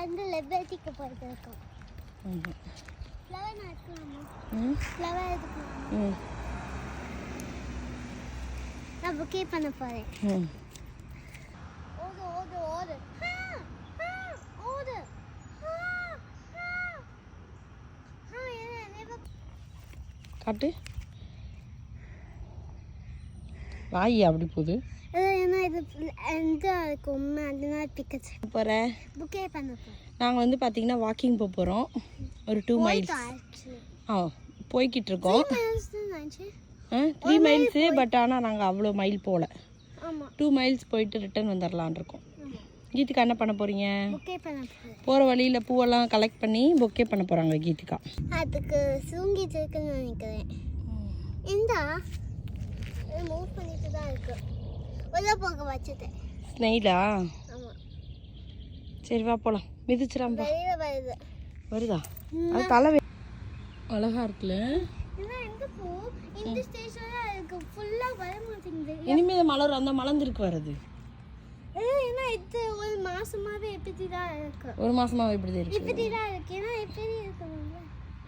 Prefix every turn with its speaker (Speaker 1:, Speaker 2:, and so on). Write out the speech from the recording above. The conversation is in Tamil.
Speaker 1: வந்து லிபர்ட்டிக்கு போயிட்டு இருக்கோம். ஃப்ளவர் எடுக்கலாமா? ஃப்ளவர் எடுக்கலாமா? நான் புக்கே பண்ண போறேன். ஓடு ஓடு ஓடு ஓடு.
Speaker 2: காட்டு வாய் அப்படி போகுது.
Speaker 1: ஏன்னா இது எந்த இருக்கும் அதனால பிக்கச்சு
Speaker 2: போகிறேன்.
Speaker 1: புக்கே பண்ண போகிறேன்.
Speaker 2: நாங்கள் வந்து பார்த்தீங்கன்னா வாக்கிங் போக போகிறோம். ஒரு 2 மைல்ஸ் போய்கிட்டு இருக்கோம். 3 மைல்ஸு. பட் ஆனால் நாங்கள் அவ்வளோ மைல் போகல. 2 மைல்ஸ் போயிட்டு ரிட்டர்ன் வந்துடலான் இருக்கோம். கீதிகா என்ன பண்ண போகிறீங்க? போகிற வழியில் பூவெல்லாம் கலெக்ட் பண்ணி பொக்கே பண்ண போகிறாங்க கீதிகா.
Speaker 1: அதுக்கு தூங்கிட்டு இருக்குன்னு நினைக்கிறேன். இந்த மூவ் பண்ணிட்டு தான் இருக்கு. உள்ள போக வச்சுட்டேன்.
Speaker 2: ஸ்னெயிலா?
Speaker 1: ஆமாம்.
Speaker 2: சரி வா போகலாம். மிதிச்சிடாம்பா.
Speaker 1: வருது.
Speaker 2: வருதா? அது தலை அழகா இருக்குல்ல.
Speaker 1: எங்க போ இந்த ஸ்டேஷன்ல இருக்கு. ஃபுல்லா வர மாட்டேங்குது.
Speaker 2: இனிமே மலர் அந்த மலர்ந்துருக்கு வருது.
Speaker 1: ஏன்னா இது ஒரு மாசமாவே இப்படி தான் இருக்கு.
Speaker 2: ஒரு மாசமாவே இப்படி தான் இருக்கு.
Speaker 1: இப்படி தான் இருக்கு. ஏன்னா இப்படி இருக்கும்ல.